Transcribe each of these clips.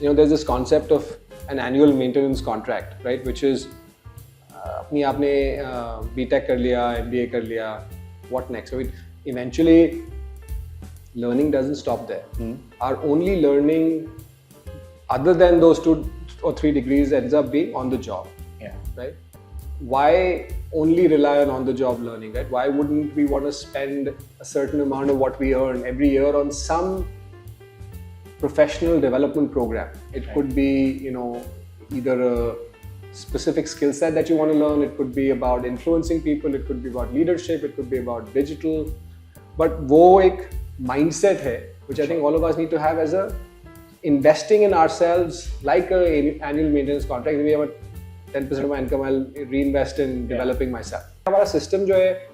there's this concept of an annual maintenance contract, right? Which is, अपनी आपने B.Tech कर लिया, MBA कर लिया, what next? So eventually, learning doesn't stop there. Our only learning, other than those 2 or 3 degrees, ends up being on the job. Yeah. Right? Why only rely on on-the-job learning, right? Why wouldn't we want to spend a certain amount of what we earn every year on some professional development program? It could be, either a specific skill set that you want to learn. It could be about influencing people. It could be about leadership. It could be about digital. But वो एक mindset है, which I think all of us need to have as a investing in ourselves, like a annual maintenance contract. We have a 10% of my income, I'll reinvest in developing myself. Our system जो है,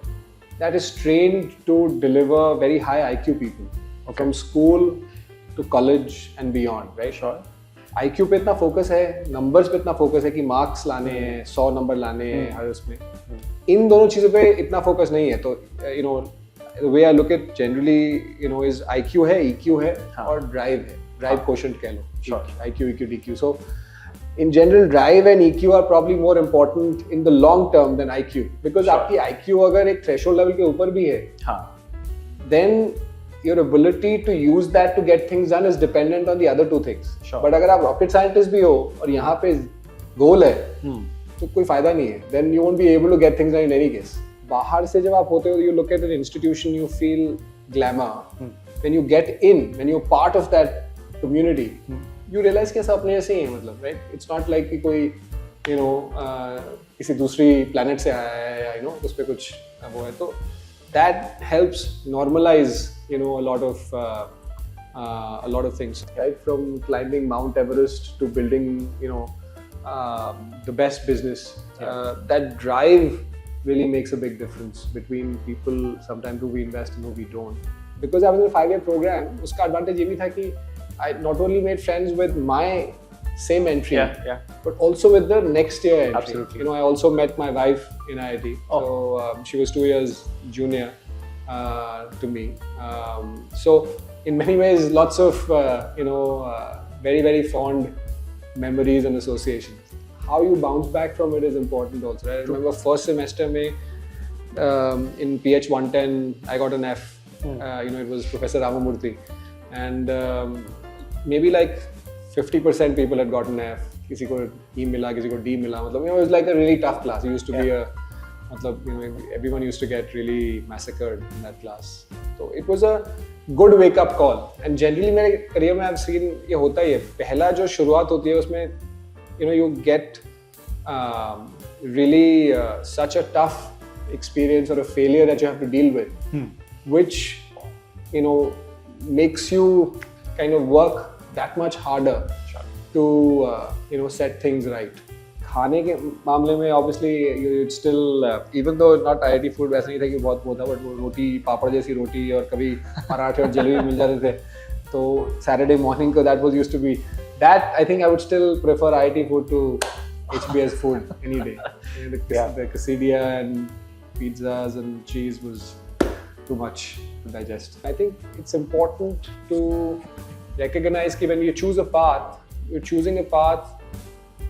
that is trained to deliver very high IQ people, from school to college and beyond, right? Sure. IQ पे इतना focus है, numbers पे इतना focus है कि marks लाने हैं, 100 number लाने हैं हर उसमें. इन दोनों चीजों पे इतना focus नहीं है. तो the way I look at generally, is IQ है, EQ है और drive है. Drive quotient कह लो. Sure. IQ, EQ, DQ. So in general, drive and EQ are probably more important in the long term than IQ, because आपकी IQ अगर एक threshold level के ऊपर भी है, then your ability to use that to get things done is dependent on the other 2 things. Sure. But अगर आप rocket scientist भी हो और यहाँ पे goal है, तो कोई फायदा नहीं है. Then you won't be able to get things done in any case. बाहर से जब आप होते हो, you look at an institution, you feel glamour. When you get in, when you're part of that community, you realize कि सब अपने ऐसे ही हैं, मतलब, right? It's not like कि कोई, किसी दूसरी planet से आया है, या, उस पे कुछ वो है. तो that helps normalize, a lot of things, right? From climbing Mount Everest to building, the best business. That drive really makes a big difference between people sometimes who we invest and who we don't. Because I was in a 5-year program, उसका advantage ये भी था कि I not only made friends with my same entry, but also with the next year entry. Absolutely. I also met my wife in IIT. So she was 2 years junior to me. So in many ways, lots of very, very fond memories and associations. How you bounce back from it is important also. Right? I remember first semester in PH 110, I got an F. It was Professor Ramamurthy, and maybe like 50% people had gotten F. किसी को E मिला, किसी को D मिला. मतलब, it was like a really tough class. It used to be everyone used to get really massacred in that class. So it was a good wake-up call. And generally मेरे career में I've seen ये होता ही है. पहला जो शुरुआत होती है उसमें, you get really such a tough experience or a failure that you have to deal with, which makes you kind of work that much harder to set things right. खाने के मामले में obviously it's still even though not IIT food वैसा नहीं था कि बहुत था, but वो रोटी पापड़ जैसी रोटी और कभी पराठे और जलेबी मिल जाते थे. तो Saturday morning को that was used to be that. I think I would still prefer IIT food to HBS food any day. The quesadilla and pizzas and cheese was too much to digest. I think it's important to recognize that when you choose a path, you're choosing a path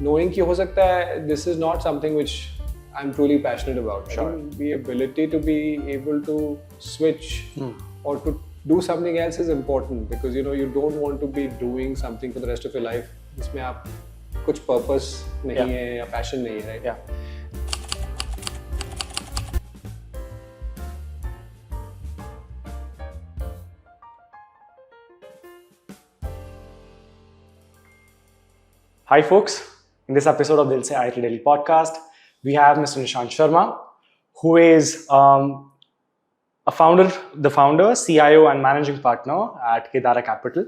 knowing कि हो सकता है this is not something which I'm truly passionate about. Sure. I think the ability to be able to switch or to do something else is important, because you don't want to be doing something for the rest of your life जिसमें आप कुछ purpose नहीं है या passion नहीं है, right? Yeah. Hi folks, in this episode of Dil Se IIT Daily podcast, we have Mr. Nishant Sharma, who is the founder, CIO and managing partner at Kedara Capital,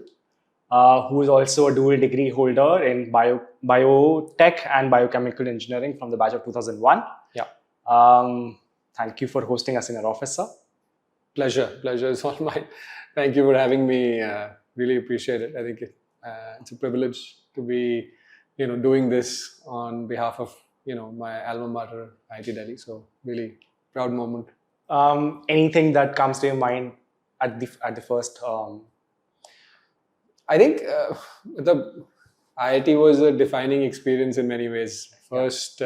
who is also a dual degree holder in biotech and biochemical engineering from the batch of 2001. Yeah. Thank you for hosting us in your office, sir. Pleasure is all mine. Thank you for having me. Really appreciate it. I think it's a privilege to be doing this on behalf of my alma mater, IIT Delhi. So really proud moment. Anything that comes to your mind at the first? I think IIT was a defining experience in many ways. First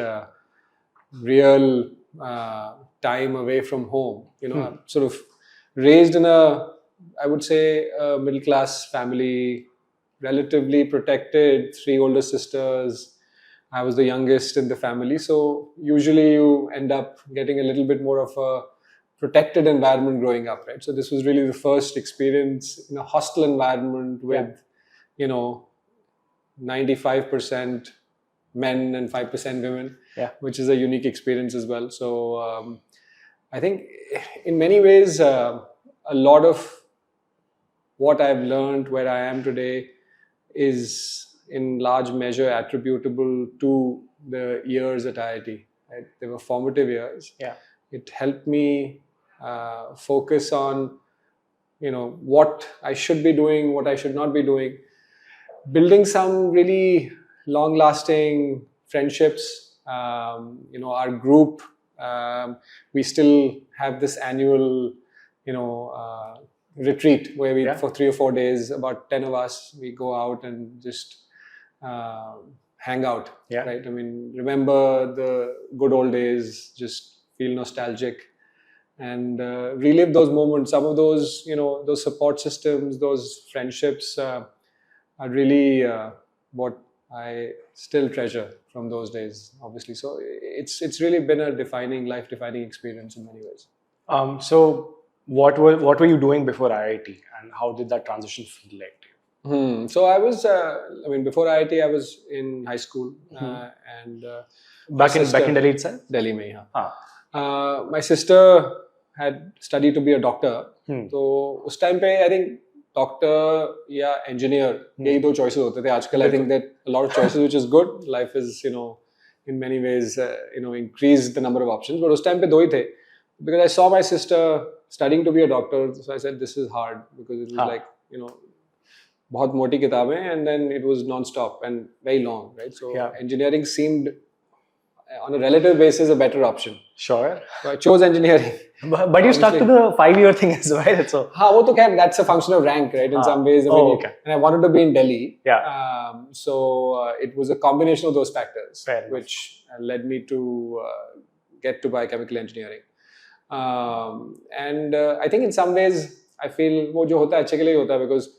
real time away from home. I'm sort of raised in I would say, a middle class family, relatively protected, 3 older sisters. I was the youngest in the family. So usually you end up getting a little bit more of a protected environment growing up, right? So this was really the first experience in a hostile environment with, 95% men and 5% women, which is a unique experience as well. So I think in many ways, a lot of what I've learned where I am today is in large measure attributable to the years at IIT. Right? They were formative years. It helped me focus on, what I should be doing, what I should not be doing, building some really long-lasting friendships. Our group, we still have this annual, retreat where we, for 3 or 4 days, about 10 of us, we go out and just hang out. Right? I mean, remember the good old days, just feel nostalgic and relive those moments. Some of those, those support systems, those friendships are really what I still treasure from those days, obviously. So it's really been a life-defining experience in many ways. So what were you doing before IIT, and how did that transition feel like to you? So I was, before IIT, I was in high school and back in Delhi itself. Delhi mein, my sister had studied to be a doctor. So उस time पे I think doctor या engineer यही 2 choices होते थे. आजकल I think that a lot of choices, which is good. Life is in many ways increased the number of options. But उस time पे 2 ही थे. Because I saw my sister studying to be a doctor, so I said this is hard because it was like बहुत मोटी किताबें and then it was non-stop and very long, right? So engineering seemed on a relative basis a better option. Sure. So I chose engineering. But you stuck to the 5-year thing as well. So that's a function of rank, right? In some ways. And I wanted to be in Delhi. So it was a combination of those factors, which led me to get to biochemical engineering. And I think in some ways, I feel वो जो होता है अच्छे के लिए होता है because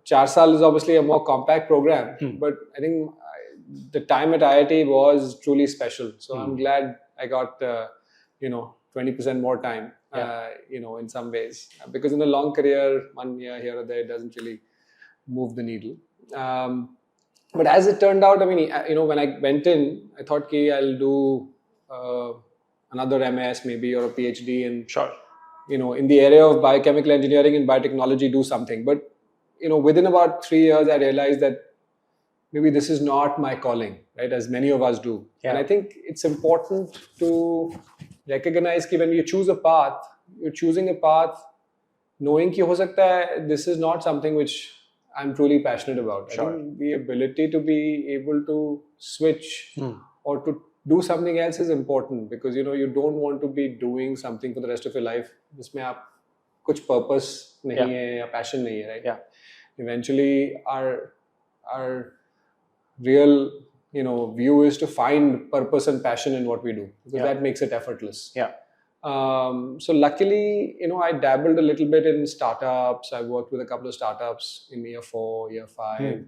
4 साल is obviously a more compact program, but I think the time at IIT was truly special. So I'm glad I got 20% more time, in some ways, because in a long career, 1 year here or there doesn't really move the needle. But as it turned out, when I went in, I thought कि I'll do another MS maybe or a PhD in in the area of biochemical engineering and biotechnology, do something. But within about 3 years, I realized that maybe this is not my calling, right? As many of us do. And I think it's important to recognize that when you choose a path, you're choosing a path knowing कि हो सकता है this is not something which I'm truly passionate about. I think the ability to be able to switch or to do something else is important because you don't want to be doing something for the rest of your life जिसमें आप कुछ purpose नहीं है या passion नहीं है, right? Eventually, our real view is to find purpose and passion in what we do because that makes it effortless. So luckily, I dabbled a little bit in startups. I worked with a couple of startups in year 4, year 5,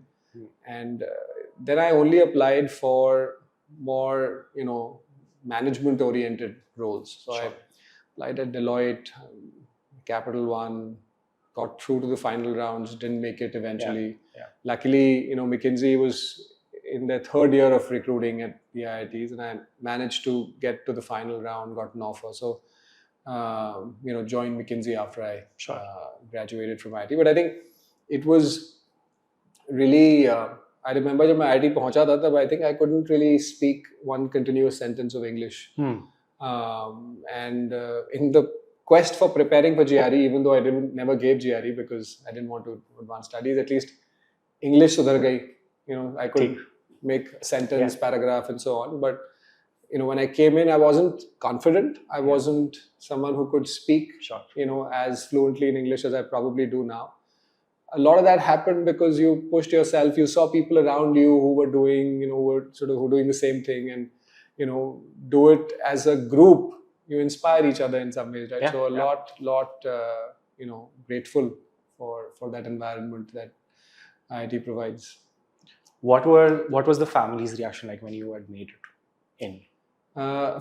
and then I only applied for more management-oriented roles. So I applied at Deloitte, Capital One, got through to the final rounds, didn't make it eventually. Luckily, McKinsey was in their 3rd year of recruiting at the IITs, and I managed to get to the final round, got an offer. So, joined McKinsey after I graduated from IIT. But I think it was really, I remember when I IIT पहुंचा था तब I think I couldn't really speak one continuous sentence of English. And in the quest for preparing for GRE, even though I never gave GRE because I didn't want to advance studies, at least English sudhar gayi. I could make a sentence, paragraph, and so on. But when I came in, I wasn't confident. I wasn't someone who could speak, as fluently in English as I probably do now. a lot of that happened because you pushed yourself. You saw people around you who were doing, who were doing the same thing, and do it as a group. You inspire each other in some ways, right? So a lot, grateful for that environment that IIT provides. What was the family's reaction like when you had made it in?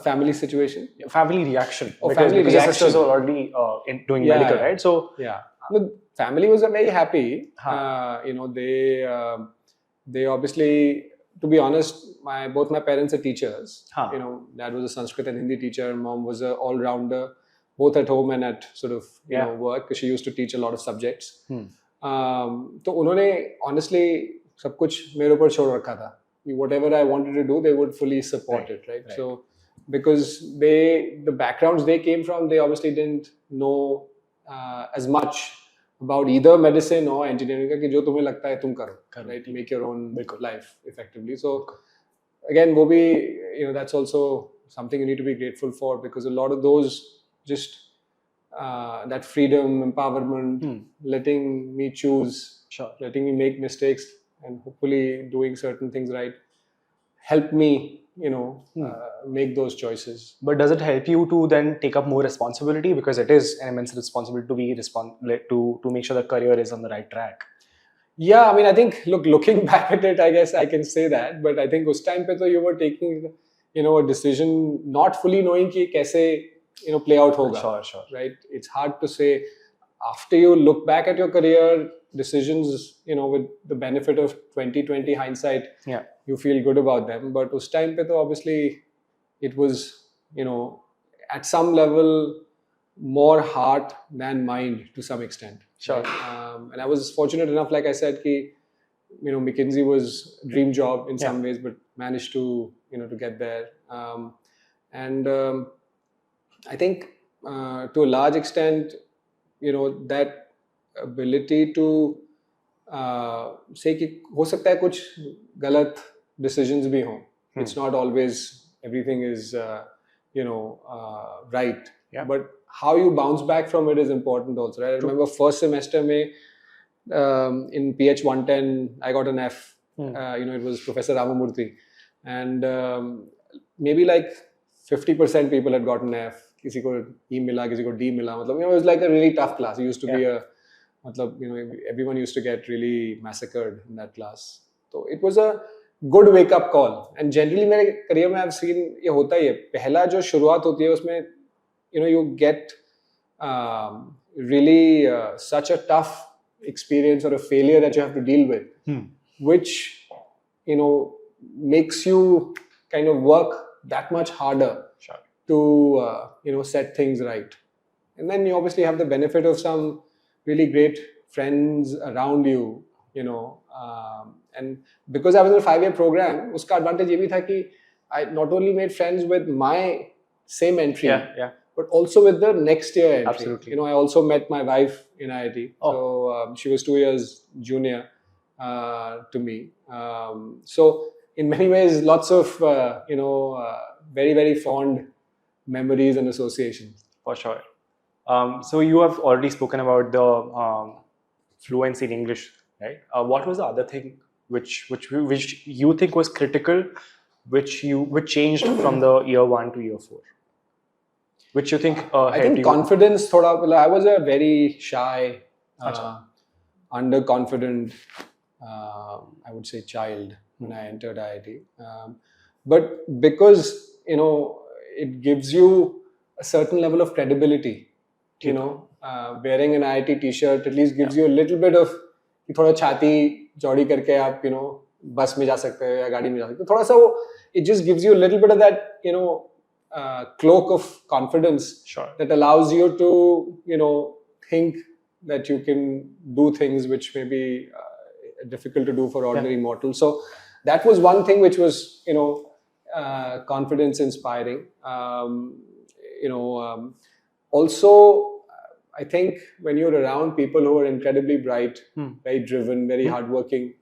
Family situation. Family reaction. Oh, because family your reaction. sisters were already doing medical, right? So yeah, the family was very happy. Huh. They obviously, to be honest, both my parents are teachers. Huh. Dad was a Sanskrit and Hindi teacher. Mom was an all-rounder, both at home and at work, because she used to teach a lot of subjects. तो उन्होंने honestly सब कुछ मेरे ऊपर छोड़ रखा था. Whatever I wanted to do, they would fully support it, right? So because the backgrounds they came from, they obviously didn't know as much about either medicine or engineering. कि जो तुम्हें लगता है तुम करो, right? Make your own life effectively. So again, वो भी, that's also something you need to be grateful for, because a lot of those just that freedom, empowerment, letting me choose, letting me make mistakes, and hopefully doing certain things right, help me, make those choices. But does it help you to then take up more responsibility, because it is an immense responsibility to be to make sure the career is on the right track? Yeah, I mean, I think looking back at it, I guess I can say that. But I think उस time पे तो you were taking, a decision not fully knowing कि कैसे play out होगा. Sure. Right? It's hard to say. After you look back at your career, decisions, with the benefit of 2020 hindsight, you feel good about them. But उस time पे तो obviously it was, at some level more heart than mind to some extent. Sure. And I was fortunate enough, like I said, कि McKinsey was a dream job in some ways, but managed to to get there. I think to a large extent, that ability to say कि हो सकता है कुछ गलत decisions भी हों. It's not always everything is right. Yeah. But how you bounce back from it is important also, right? I remember first semester mein, in PH 110 I got an F. It was Professor Ramamurthy, and maybe like 50% people had gotten F. किसी को E मिला, किसी को D मिला. मतलब, it was like a really tough class. It used to be everyone used to get really massacred in that class. So it was a good wake up call. And generally मेरे career में I've seen ये होता ही है. पहला जो शुरुआत होती है उसमें you get really such a tough experience or a failure that you have to deal with, which makes you kind of work that much harder to set things right. And then you obviously have the benefit of some really great friends around you, and because I was in a 5-year program, uska advantage ye bhi tha ki I not only made friends with my same entry, but also with the next year entry. Absolutely. I also met my wife in IIT. So she was 2 years junior to me. So in many ways, lots of, very, very fond memories and associations. For sure. So you have already spoken about the fluency in English, right? What was the other thing which you think was critical, which changed from the year 1 to year 4? Which you think I think confidence thoda, I was a very shy, underconfident, I would say child when I entered IIT. But because, it gives you a certain level of credibility, wearing an IIT t-shirt at least gives you a little bit of thoda chhati chauड़ी करके आप, bus में जा सकते हो या गाड़ी में जा सकते हो. थोड़ा सा वो, it just gives you a little bit of that, cloak of confidence that allows you to, think that you can do things which may be difficult to do for ordinary mortals. So that was one thing which was, confidence inspiring. Also, I think when you're around people who are incredibly bright, very driven, very hardworking,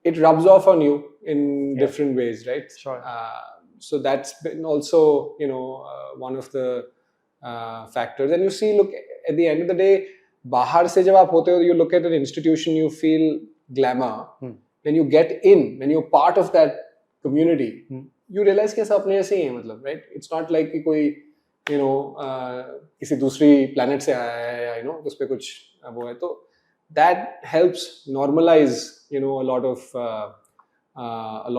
it rubs off on you in different ways, right? Sure. So that's been also, one of the factors. And you see, look, at the end of the day, बाहर से जब आप होते हो, you look at an institution, you feel glamour. When you get in, when you're part of that community, you realize कि सब अपने जैसे ही हैं, मतलब, right? It's not like कि कोई किसी दूसरी planet से आया है या उस पे कुछ वो है, तो that helps normalize a lot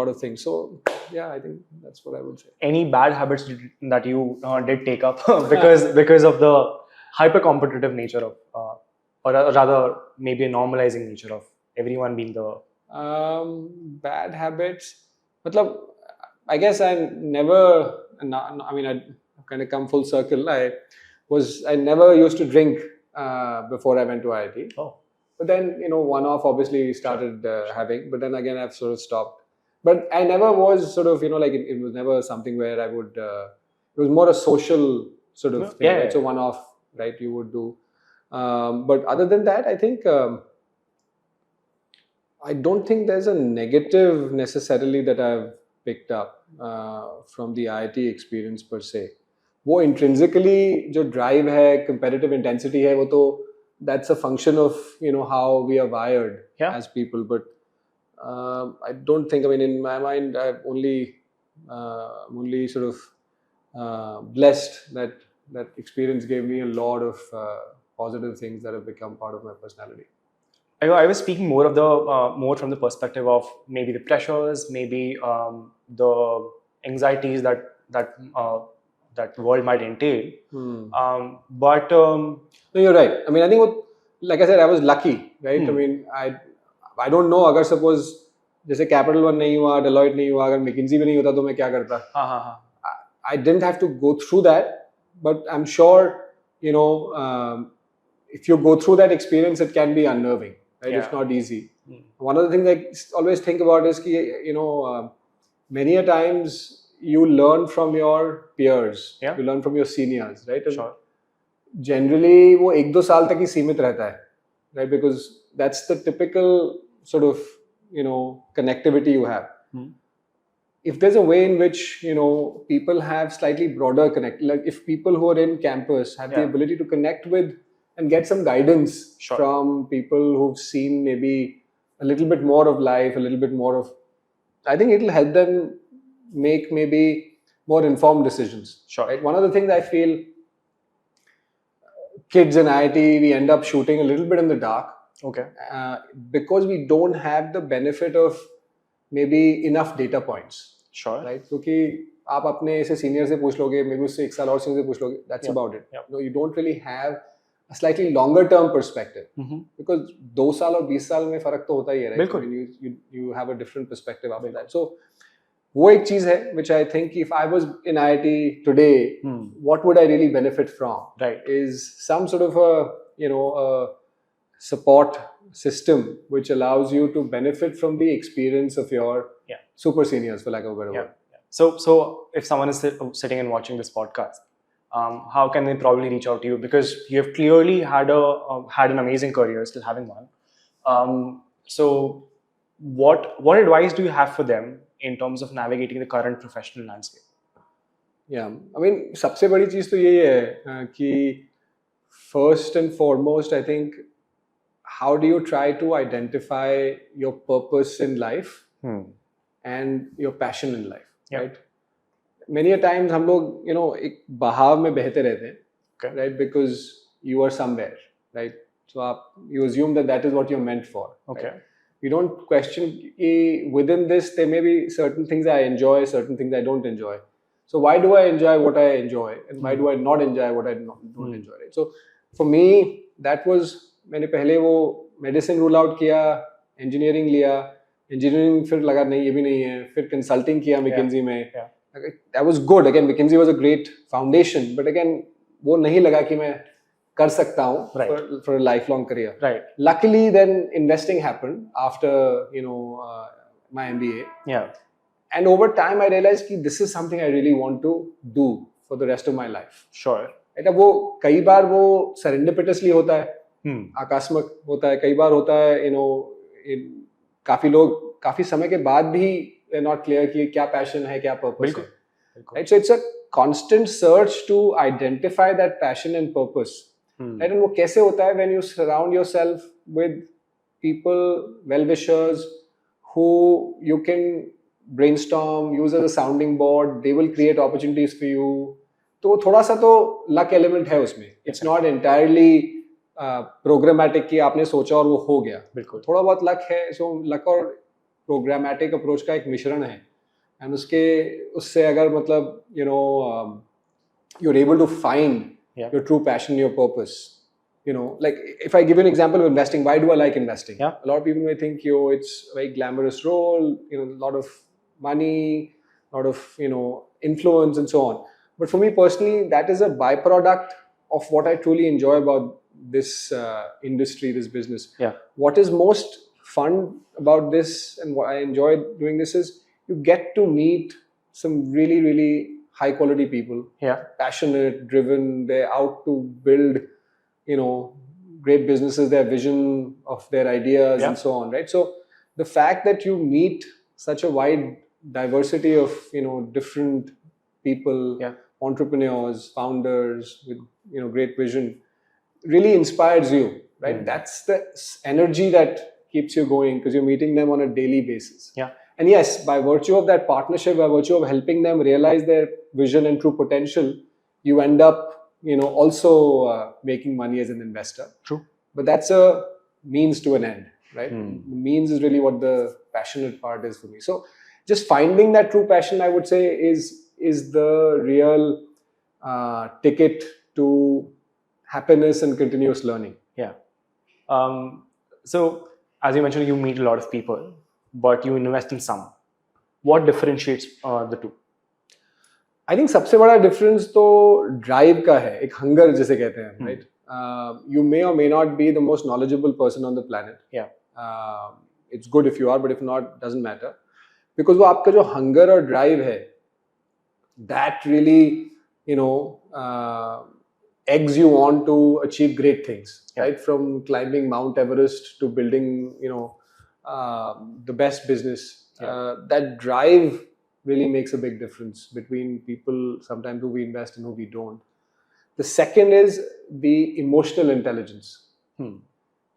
of things. So yeah, I think that's what I would say. Any bad habits that you did take up because of the hyper competitive nature of or rather maybe a normalizing nature of everyone being the bad habits, matlab, I guess I never, I mean, I kind of come full circle. I never used to drink before I went to IIT. But then, one-off obviously started having, but then again, I've sort of stopped. But I never was sort of, like it was never something where I would, it was more a social sort of thing, right? So one-off, right, you would do. But other than that, I think, I don't think there's a negative necessarily that I've picked up from the IIT experience per se. वो intrinsically जो drive है, competitive intensity है, वो तो that's a function of how we are wired as people. But I don't think, I mean, in my mind, I've only sort of blessed that experience gave me a lot of positive things that have become part of my personality. I was speaking more of the more from the perspective of maybe the pressures, maybe the anxieties that world might entail. But no, you're right. I mean, I think like I said, I was lucky, right? I mean, I don't know. अगर suppose जैसे Capital One नहीं हुआ, Deloitte नहीं हुआ, अगर McKinsey भी नहीं होता तो मैं क्या करता? I didn't have to go through that, but I'm sure if you go through that experience, it can be unnerving. Right? It's not easy. One of the things I always think about is कि many a times you learn from your peers, you learn from your seniors, right? Sure. Generally, वो 1-2 साल तक ही सीमित रहता है, right? Because that's the typical sort of connectivity you have. If there's a way in which people have slightly broader connect, like if people who are in campus have the ability to connect with and get some guidance from people who've seen maybe a little bit more of life, a little bit more of, I think it'll help them make maybe more informed decisions. Sure. Right? One of the things I feel, kids in IIT, we end up shooting a little bit in the dark. Okay. Because we don't have the benefit of maybe enough data points. Sure. Right? क्योंकि आप अपने ऐसे senior से पूछ लोगे, maybe उससे 1 साल और senior से पूछ लोगे, that's about it. You don't really have a slightly longer term perspective. Because 2 साल और 20 साल में फर्क तो होता ही है, right? I mean, you have a different perspective after that. So वो एक चीज है which I think if I was in IIT today, what would I really benefit from? Right. Is some sort of a support system which allows you to benefit from the experience of your super seniors, for lack of a better word. So if someone is sitting and watching this podcast, how can they probably reach out to you? Because you have clearly had an amazing career, still having one. So what advice do you have for them in terms of navigating the current professional landscape? Yeah, I mean, सबसे बड़ी चीज तो यही है कि first and foremost, I think, how do you try to identify your purpose in life and your passion in life, right? Many a times हम लोग एक बहाव में बहते रहते हैं, right? Because you are somewhere, right? So you assume that is what you're meant for. Okay. Right? You don't question within this. There may be certain things I enjoy, certain things I don't enjoy. So why do I enjoy what I enjoy, and why do I not enjoy what I don't enjoy? Right? So for me, that was मैंने पहले वो medicine rule out किया, engineering लिया, engineering फिर लगा नहीं ये भी नहीं है, फिर कंसल्टिंग किया McKinsey में. That was good. Again, McKinsey was a great foundation, but again वो नहीं लगा कि मैं कर सकता हूँ for a lifelong career. Right. Luckily, then investing happened after my MBA. Yeah. And over time, I realized that this is something I really want to do for the rest of my life. Sure. Right? वो कई बार वो serendipitously होता है, आकस्मिक होता है, कई बार होता है काफी लोग काफी समय के बाद भी they're not clear कि क्या passion है, क्या purpose है. Right? So it's a constant search to identify that passion and purpose. right? And वो कैसे होता है when you surround yourself with people, well-wishers, who you can brainstorm, use as a sounding board, they will create opportunities for you. तो थोड़ा सा तो luck element है उसमें. It's not entirely programmatic कि आपने सोचा और वो हो गया. बिल्कुल. थोड़ा बहुत luck है. So luck और programmatic approach का एक मिश्रण है. And उससे अगर मतलब you're able to find your true passion, your purpose. Like if I give you an example of investing, why do I like investing? Yeah. A lot of people may think, it's a very glamorous role, a lot of money, a lot of, influence and so on. But for me personally, that is a byproduct of what I truly enjoy about this industry, this business. Yeah. What is most fun about this and what I enjoy doing this is you get to meet some really, really high quality people. Yeah. Passionate, driven, they're out to build great businesses, their vision of their ideas and so on, right? So the fact that you meet such a wide diversity of, different people, entrepreneurs, founders with, great vision really inspires you, right? That's the energy that keeps you going because you're meeting them on a daily basis. Yeah. And yes, by virtue of that partnership, by virtue of helping them realize their vision and true potential, you end up also making money as an investor. True. But that's a means to an end, right? The means is really what the passionate part is for me. So just finding that true passion, I would say, is the real ticket to happiness and continuous learning. Yeah. So as you mentioned, you meet a lot of people, but you invest in some. What differentiates the two? I think सबसे बड़ा difference तो drive का है, एक hunger जिसे कहते हैं, right? You may or may not be the most knowledgeable person on the planet. Yeah. It's good if you are, but if not, doesn't matter. Because वो आपका जो hunger और drive है, that really, eggs you on to achieve great things, right? From climbing Mount Everest to building, the best business. That drive really makes a big difference between people sometimes who we invest and who we don't. The second is the emotional intelligence,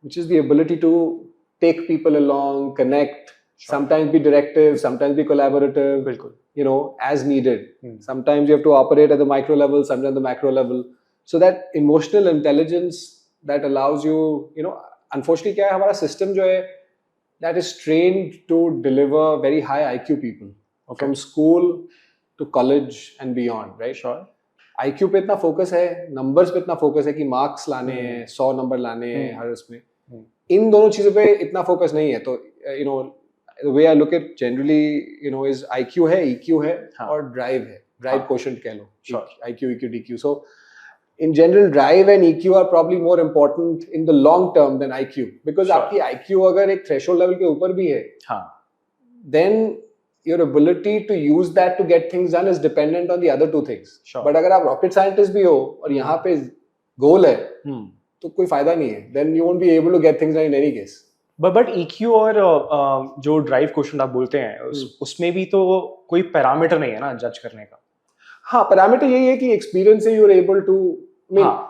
which is the ability to take people along, connect, sometimes be directive, sometimes be collaborative, as needed. Sometimes you have to operate at the micro level, sometimes the macro level. So that emotional intelligence that allows you, unfortunately क्या है हमारा system जो है that is trained to deliver very high IQ people. Okay. From school to college and beyond, right? Sure. IQ पे इतना focus है, numbers पे इतना focus है कि marks लाने हैं, 100 number लाने हैं हर उसमें. इन दोनों चीजों पे इतना focus नहीं है. तो the way I look at generally, is IQ है, EQ है और drive है. Drive quotient कह लो. Sure. IQ, EQ, DQ. So in general, drive and EQ are probably more important in the long term than IQ because आपकी IQ अगर एक threshold level के ऊपर भी है, then your ability to use that to get things done is dependent on the other two things. Sure. But अगर आप rocket scientist भी हो और यहाँ पे goal है, तो कोई फायदा नहीं है. Then you won't be able to get things done in any case. But EQ और जो drive quotient आप बोलते हैं, उसमें भी तो कोई parameter नहीं है ना judge करने का. हाँ, parameter यही है कि experience से you are able to,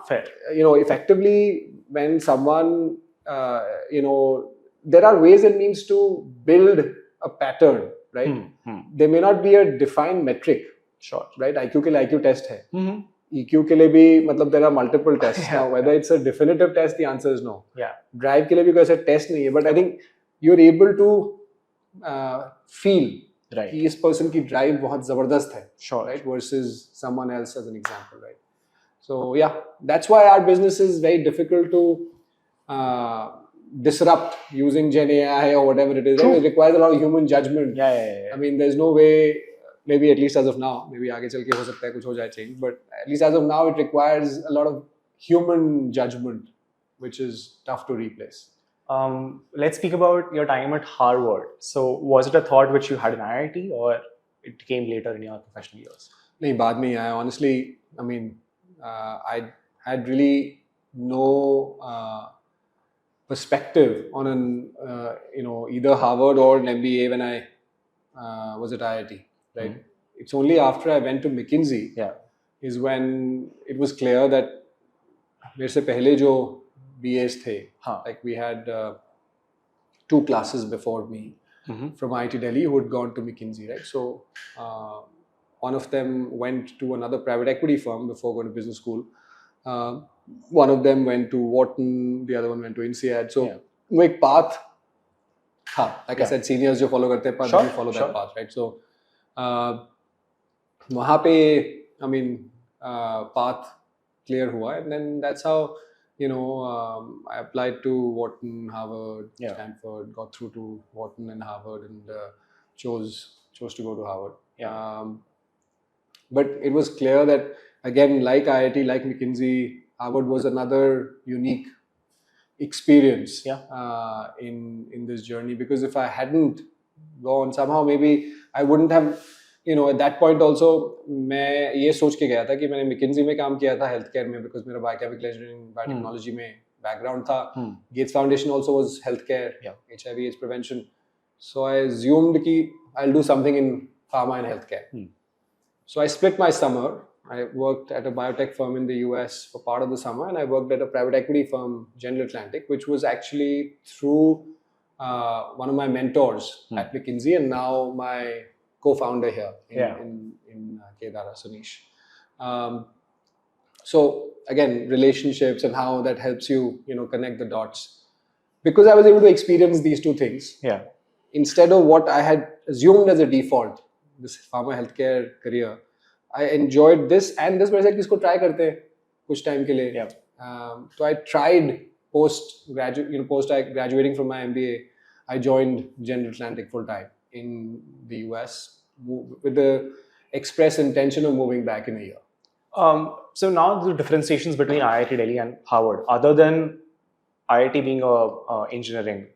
fair. Effectively when someone, there are ways and means to build a pattern. Right? There may not be a defined metric. Sure. Right? IQ के लिए IQ test है. EQ के लिए भी मतलब there are multiple tests. Now whether it's a definitive test, the answer is no. Yeah. Drive के लिए भी कोई ऐसा test नहीं है. But I think you're able to feel कि इस person की drive बहुत जबरदस्त है. Sure. Right? Versus someone else as an example. Right? So yeah, that's why our business is very difficult to disrupt using Gen AI or whatever it is. It requires a lot of human judgment. Yeah. I mean, there's no way, maybe at least as of now, maybe आगे चल के हो सकता है कुछ हो जाए change, but at least as of now, it requires a lot of human judgment, which is tough to replace. Let's speak about your time at Harvard. So was it a thought which you had in IIT or it came later in your professional years? नहीं, बाद में ही आया. Honestly, I mean, I had really no perspective on an either Harvard or an MBA when I was at IIT, right? It's only after I went to McKinsey is when it was clear that मेरे से पहले जो BAs थे, हाँ. like we had 2 classes before me from IIT Delhi who had gone to McKinsey, right? So one of them went to another private equity firm before going to business school. One of them went to Wharton, the other one went to INSEAD. So वो एक path था. Like I said, seniors जो follow करते हैं path, you follow that path, right? So वहाँ पे, I mean, path clear हुआ, and then that's how, I applied to Wharton, Harvard, Stanford, got through to Wharton and Harvard, and chose to go to Harvard. But it was clear that, again, like IIT, like McKinsey, Harvard was another unique experience in this journey, because if I hadn't gone, somehow maybe I wouldn't have, at that point also, मैं ये सोच के गया था कि मैंने McKinsey में काम किया था healthcare में, because मेरा biochemical engineering, biotechnology में background था. Gates Foundation also was healthcare, HIV/AIDS prevention. So I assumed कि I'll do something in pharma and healthcare. So I split my summer. I worked at a biotech firm in the US for part of the summer, and I worked at a private equity firm, General Atlantic, which was actually through one of my mentors at McKinsey, and now my co-founder here in Kedara, Sunish. So again, relationships and how that helps you, connect the dots. Because I was able to experience these two things. Instead of what I had assumed as a default, this pharma healthcare career, I enjoyed this, and this वैसे किसको try करते हैं कुछ time के लिए. So I tried post graduating from my MBA, I joined General Atlantic full time in the US with the express intention of moving back in a year. So now the differentiations between IIT Delhi and Harvard, other than IIT being a engineering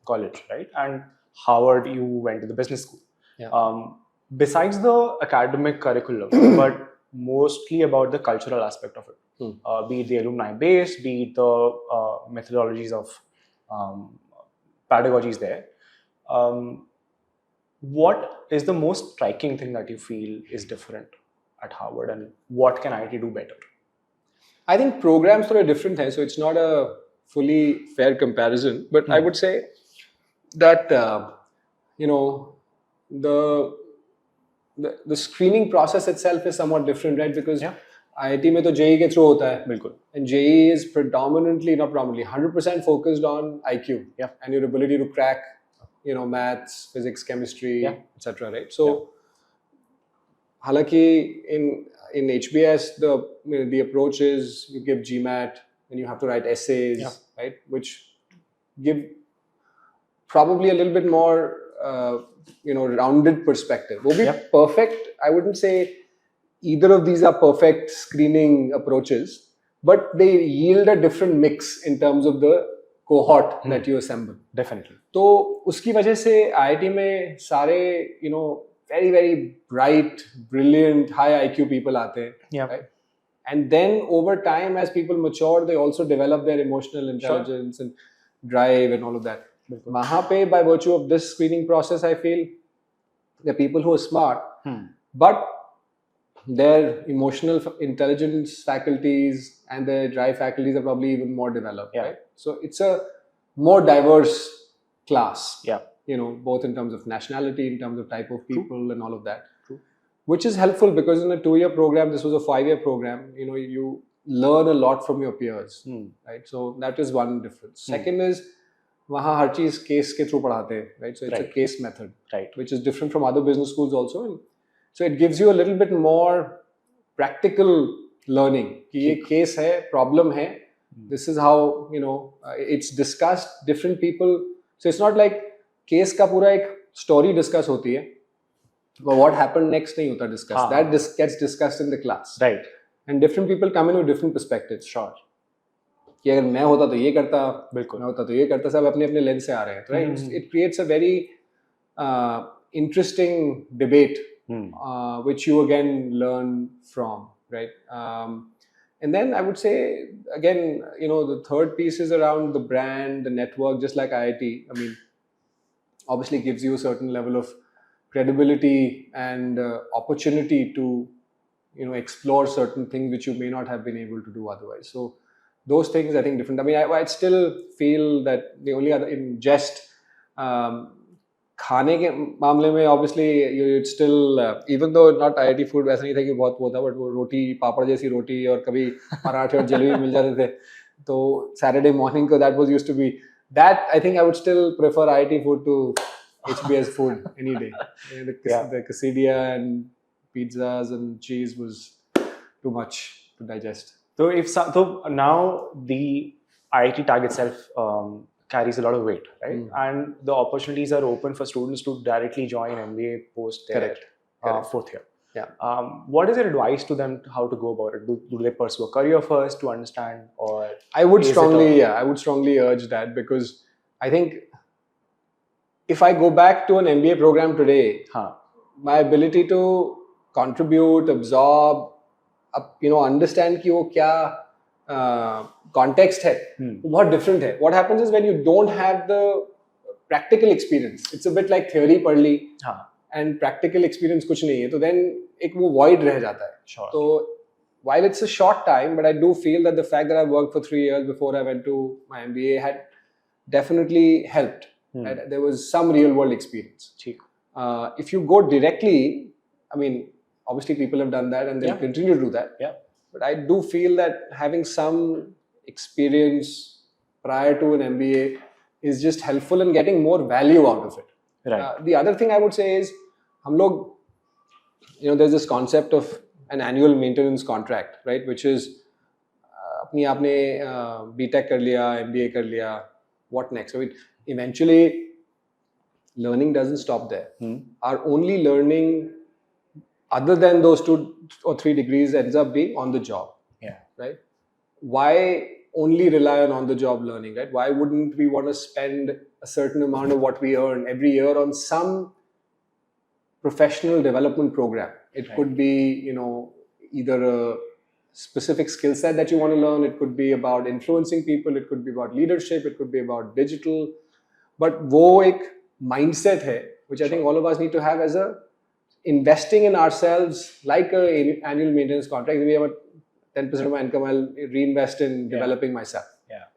college, right, and Harvard you went to the business school. Besides the academic curriculum, but mostly about the cultural aspect of it, be it the alumni base, be it the methodologies of pedagogies there. What is the most striking thing that you feel is different at Harvard, and what can IIT do better? I think programs are a different thing, so it's not a fully fair comparison. But I would say that the screening process itself is somewhat different, right? Because IIT में तो JEE के through होता है, बिल्कुल. And JEE is predominantly, not predominantly, 100% focused on IQ and your ability to crack, maths, physics, chemistry, etc. Right? So, हालांकि in HBS the approach is you give GMAT and you have to write essays, right? Which give probably a little bit more rounded perspective. Will be perfect. I wouldn't say either of these are perfect screening approaches, but they yield a different mix in terms of the cohort that you assemble. Definitely. तो उसकी वजह से IIT में सारे very very bright, brilliant, high IQ people आते हैं, right? And then over time, as people mature, they also develop their emotional intelligence and drive and all of that. वहाँ पे, by virtue of this screening process, I feel the people who are smart, but their emotional intelligence faculties and their drive faculties are probably even more developed, right? So it's a more diverse class, both in terms of nationality, in terms of type of people and all of that. Which is helpful because in a 2-year program, this was a 5-year program, you learn a lot from your peers, right? So that is one difference. Second is, वहाँ हर चीज case के through पढ़ाते हैं, right? So it's a case method, which is different from other business schools also. And so it gives you a little bit more practical learning. कि ये case है, problem है, this is how, it's discussed, different people. So it's not like case का पूरा एक story discuss होती है, but what happened next नहीं होता discuss. That gets discussed in the class. Right. And different people come in with different perspectives. Sure. कि अगर मैं होता तो ये करता, बिल्कुल मैं होता तो ये करता, सब अपने अपने लेंस से आ रहे हैं, right? It creates a very interesting debate, which you again learn from, right? And then I would say again, the third piece is around the brand, the network, just like IIT. I mean, obviously gives you a certain level of credibility and opportunity to, explore certain things which you may not have been able to do otherwise. So those things I think different. I mean, I still feel that the only other in just खाने के मामले में obviously you'd still even though not IIT food वैसा नहीं था कि बहुत वो था, but वो रोटी पापड़ जैसी रोटी और कभी पराठे और जलेबी मिल जाते थे, तो Saturday morning को that was used to be that. I think I would still prefer IIT food to HBS food any day. The quesadilla and pizzas and cheese was too much to digest. So now the IIT tag itself carries a lot of weight, right? And the opportunities are open for students to directly join MBA post their fourth year. Yeah. What is your advice to them how to go about it? Do they pursue a career first to understand, or I would strongly urge that, because I think if I go back to an MBA program today, my ability to contribute, absorb, understand कि वो क्या context है, बहुत different है. What happens is when you don't have the practical experience, it's a bit like theory पढ़ ली and practical experience कुछ नहीं है, तो then एक वो void रह जाता है. Sure. So while it's a short time, but I do feel that the fact that I worked for 3 years before I went to my MBA had definitely helped. There was some real world experience. If you go directly, I mean, obviously people have done that and they'll continue to do that. Yeah. But I do feel that having some experience prior to an MBA is just helpful in getting more value out of it. Right. The other thing I would say is, there's this concept of an annual maintenance contract, right? Which is, अपनी आपने B.Tech कर लिया, MBA कर लिया, what next? I mean, eventually, learning doesn't stop there. Our only learning, other than those 2 or 3 degrees, ends up being on the job. Yeah. Right? Why only rely on the job learning, right? Why wouldn't we want to spend a certain amount of what we earn every year on some professional development program? It could be, either a specific skill set that you want to learn. It could be about influencing people. It could be about leadership. It could be about digital. But वो एक mindset है, which I think all of us need to have as a investing in ourselves, like an annual maintenance contract. We have a 10% of my income, I'll reinvest in developing myself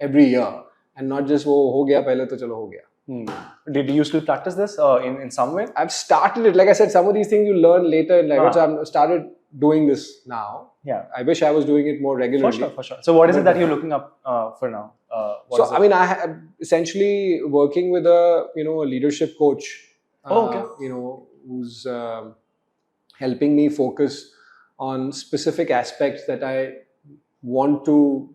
every year, and not just वो हो गया पहले तो चलो हो गया. Did you still practice this in some way? I've started it. Like I said, some of these things you learn later in life. So I've started doing this now. Yeah. I wish I was doing it more regularly. For sure. So what is it that you're looking up for now? I mean, I am essentially working with a leadership coach. Who's helping me focus on specific aspects that I want to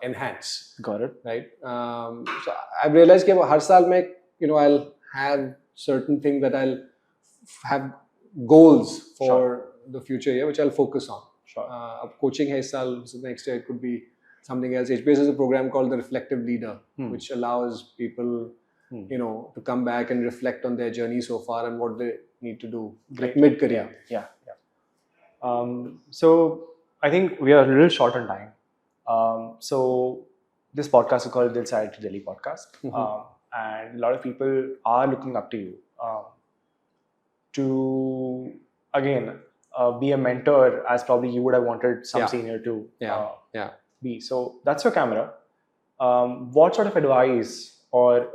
enhance. Got it. Right. So I've realized that हर साल में I'll have certain things that I'll have goals for the future year, which I'll focus on. Sure. Coaching hai is saal, so next year it could be something else. HBS is a program called the Reflective Leader, which allows people to come back and reflect on their journey so far and what they need to do mid-career. Yeah. So I think we are a little short on time. So this podcast is called Dil Se IIT Delhi podcast, and a lot of people are looking up to you to again be a mentor, as probably you would have wanted some senior to be. So that's your camera. What sort of advice or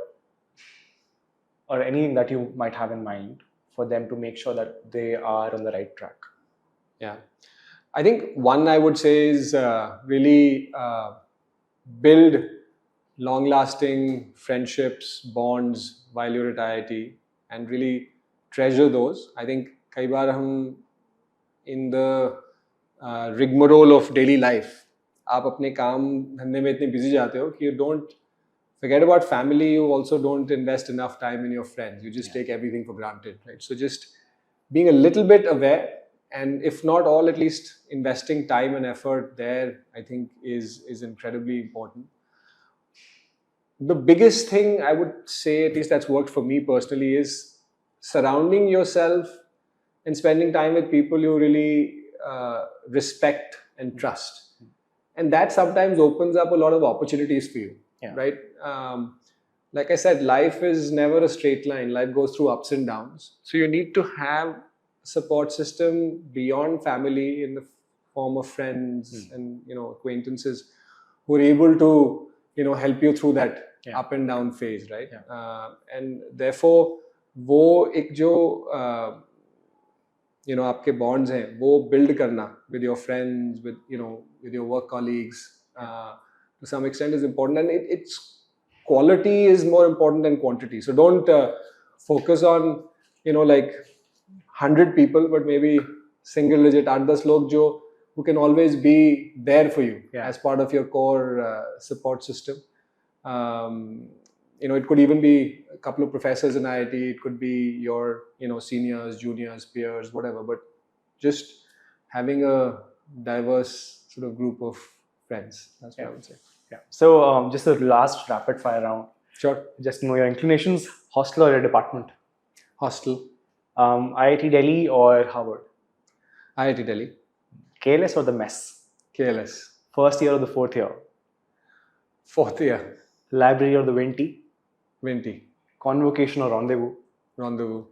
anything that you might have in mind for them to make sure that they are on the right track? Yeah, I think one I would say is really build long-lasting friendships, bonds while you're at IIT, and really treasure those. I think कई बार हम in the rigmarole of daily life, आप अपने काम धंधे में इतने busy जाते हो कि you don't forget about family. You also don't invest enough time in your friends. You just take everything for granted, right? So just being a little bit aware, and if not all, at least investing time and effort there, I think is incredibly important. The biggest thing I would say, at least that's worked for me personally, is surrounding yourself and spending time with people you really respect and trust. And that sometimes opens up a lot of opportunities for you, right? Like I said, life is never a straight line. Life goes through ups and downs. So you need to have a support system beyond family in the form of friends and acquaintances who are able to, help you through that Yeah. up and down phase, right? Yeah. And therefore वो एक जो आपके bonds हैं वो build करना with your friends, with your work colleagues, to some extent is important, and it's quality is more important than quantity. So don't focus on like 100 people, but maybe single digit 8-10 लोग जो who can always be there for you as part of your core support system. It could even be a couple of professors in IIT. It could be your seniors, juniors, peers, whatever. But just having a diverse sort of group of friends. That's what I would say. Yeah. So just a last rapid fire round. Sure. Just know your inclinations: hostel or a department? Hostel. IIT Delhi or Harvard? IIT Delhi. KLS or the mess? KLS. First year or the fourth year? Fourth year. Library or the Venti? Venti. Convocation or rendezvous? Rendezvous.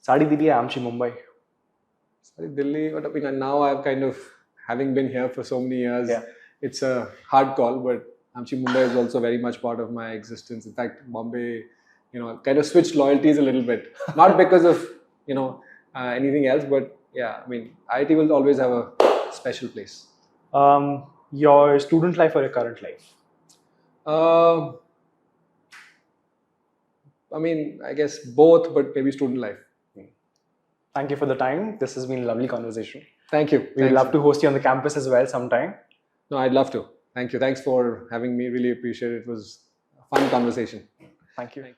Sadi Delhi or Amchi Mumbai? Sadi Delhi, but now I've kind of, having been here for so many years, it's a hard call, but Amchi Mumbai is also very much part of my existence. In fact, Bombay, kind of switched loyalties a little bit. Not because of, anything else, but yeah, IIT will always have a special place. Your student life or your current life? I guess both, but maybe student life. Thank you for the time. This has been a lovely conversation. Thank you. We'd love to host you on the campus as well sometime. No, I'd love to. Thank you. Thanks for having me. Really appreciate it. It was a fun conversation. Thank you.